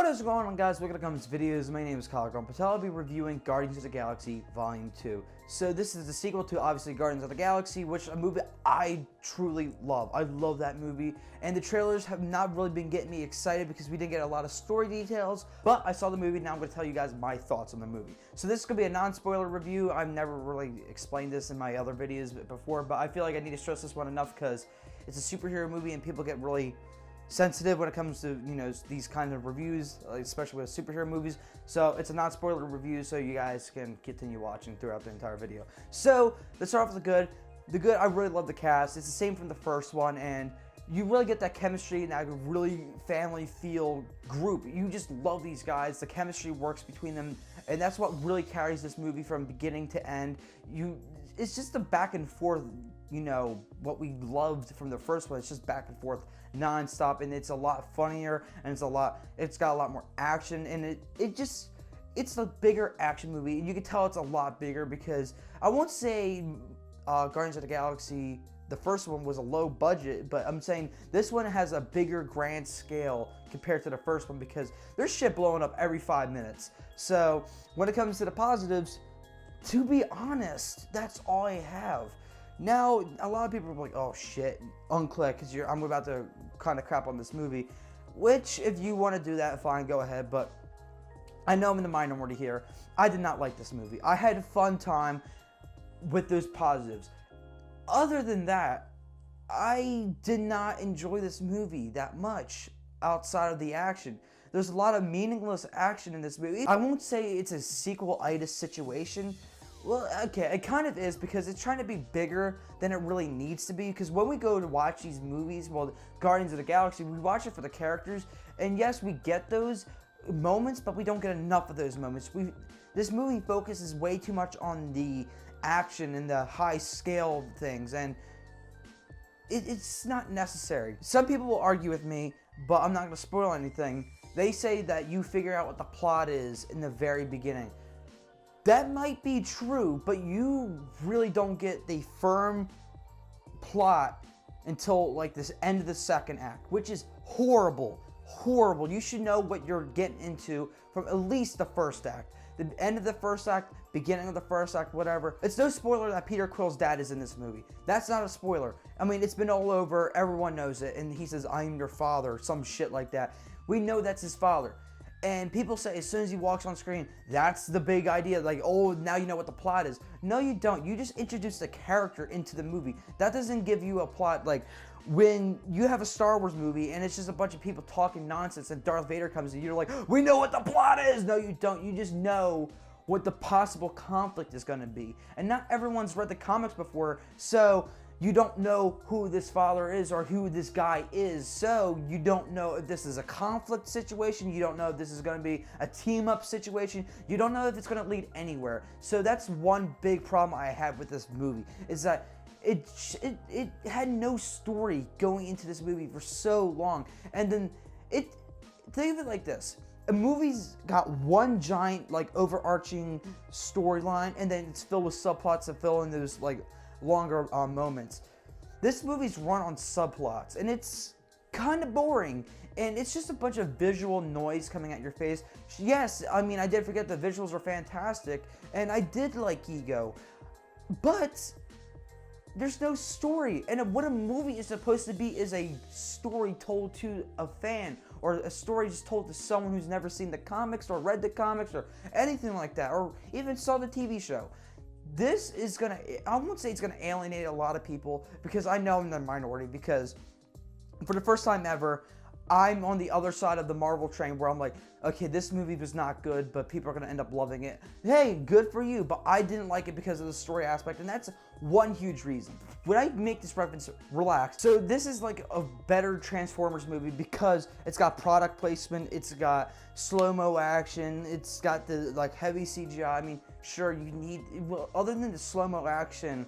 What is going on, guys? Welcome to Comes Videos. My name is Kyle Patel. I'll be reviewing Guardians of the Galaxy Volume 2. So this is the sequel to, obviously, Guardians of the Galaxy, which is a movie I truly love. I love that movie. And the trailers have not really been getting me excited because we didn't get a lot of story details. But I saw the movie, now I'm going to tell you guys my thoughts on the movie. So this is going to be a non-spoiler review. I've never really explained this in my other videos before, but I feel like I need to stress this one enough because it's a superhero movie and people get really sensitive when it comes to, you know, these kind of reviews, especially with superhero movies. So it's a non-spoiler review, so you guys can continue watching throughout the entire video. So let's start off with the good. The good, I really love the cast. It's the same from the first one, and you really get that chemistry and that really family feel group. You just love these guys. The chemistry works between them, and that's what really carries this movie from beginning to end. It's just a back and forth, you know, what we loved from the first one. It's just back and forth non-stop, and it's a lot funnier, and it's got a lot more action, and it's a bigger action movie, and you can tell it's a lot bigger because I won't say Guardians of the Galaxy, the first one, was a low budget, but I'm saying this one has a bigger grand scale compared to the first one because there's shit blowing up every 5 minutes. So when it comes to the positives, to be honest, that's all I have. Now, a lot of people are like, oh shit, unclick, because I'm about to kind of crap on this movie, which, if you want to do that, fine, go ahead, but I know I'm in the minority here. I did not like this movie. I had a fun time with those positives. Other than that, I did not enjoy this movie that much outside of the action. There's a lot of meaningless action in this movie. I won't say it's a sequel-itis situation. Well, okay, it kind of is because it's trying to be bigger than it really needs to be. Because when we go to watch these movies, well, Guardians of the Galaxy, we watch it for the characters. And yes, we get those moments, but we don't get enough of those moments. This movie focuses way too much on the action and the high scale things. And it's not necessary. Some people will argue with me, but I'm not going to spoil anything. They say that you figure out what the plot is in the very beginning. That might be true, but you really don't get the firm plot until like this end of the second act, which is horrible. Horrible. You should know what you're getting into from at least the first act. The end of the first act, beginning of the first act, whatever. It's no spoiler that Peter Quill's dad is in this movie. That's not a spoiler. I mean, it's been all over. Everyone knows it. And he says, "I'm your father," some shit like that. We know that's his father. And people say as soon as he walks on screen, that's the big idea. Like, oh, now you know what the plot is. No, you don't. You just introduce the character into the movie. That doesn't give you a plot. Like, when you have a Star Wars movie and it's just a bunch of people talking nonsense and Darth Vader comes in, you're like, we know what the plot is. No, you don't. You just know what the possible conflict is going to be. And not everyone's read the comics before, so you don't know who this father is or who this guy is, so you don't know if this is a conflict situation, you don't know if this is going to be a team-up situation, you don't know if it's going to lead anywhere. So that's one big problem I have with this movie, is that it had no story going into this movie for so long. And then, think of it like this. A movie's got one giant, like, overarching storyline, and then it's filled with subplots to fill in those, like, longer moments. This movie's run on subplots, and it's kind of boring, and it's just a bunch of visual noise coming at your face. Yes, I mean, I did forget the visuals are fantastic, and I did like Ego, but there's no story. And what a movie is supposed to be is a story told to a fan, or a story just told to someone who's never seen the comics or read the comics or anything like that, or even saw the TV show. This is gonna, I won't say it's gonna alienate a lot of people, because I know I'm in the minority, because for the first time ever, I'm on the other side of the Marvel train where I'm like, okay, this movie was not good, but people are gonna end up loving it. Hey, good for you, but I didn't like it because of the story aspect, and that's one huge reason. When I make this reference, relax. So this is like a better Transformers movie because it's got product placement, it's got slow-mo action, it's got the like heavy CGI. I mean, sure, you need, well, other than the slow-mo action,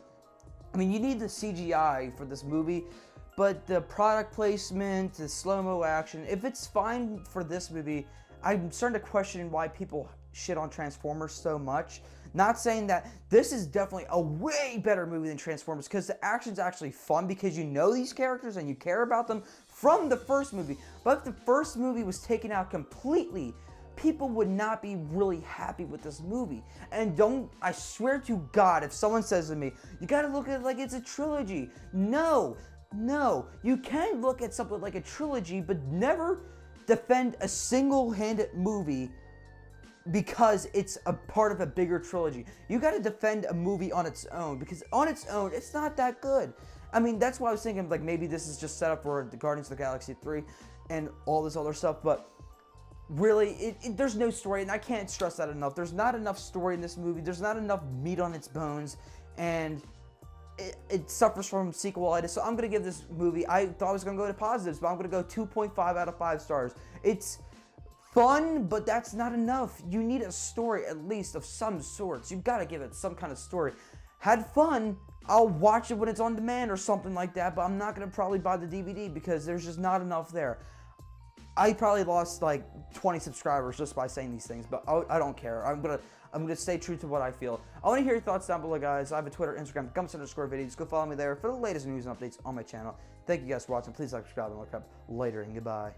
I mean, you need the CGI for this movie, but the product placement, the slow-mo action, if it's fine for this movie, I'm starting to question why people shit on Transformers so much. Not saying that this is definitely a way better movie than Transformers, because the action's actually fun because you know these characters and you care about them from the first movie. But if the first movie was taken out completely, people would not be really happy with this movie. And I swear to God, if someone says to me, you gotta look at it like it's a trilogy. No, you can look at something like a trilogy, but never defend a single-handed movie because it's a part of a bigger trilogy. You gotta defend a movie on its own, because on its own, it's not that good. I mean, that's why I was thinking, like, maybe this is just set up for the Guardians of the Galaxy 3 and all this other stuff, but really, there's no story, and I can't stress that enough. There's not enough story in this movie. There's not enough meat on its bones, and it suffers from sequelitis. So I'm going to give this movie, I thought I was going to go to positives, but I'm going to go 2.5 out of 5 stars. It's fun, but that's not enough. You need a story, at least, of some sorts. You've got to give it some kind of story. Had fun. I'll watch it when it's on demand or something like that, but I'm not going to probably buy the DVD because there's just not enough there. I probably lost like 20 subscribers just by saying these things, but I don't care. I'm gonna stay true to what I feel. I want to hear your thoughts down below, guys. I have a Twitter, Instagram, _videos. Go follow me there for the latest news and updates on my channel. Thank you guys for watching. Please like, subscribe, and look up later, and goodbye.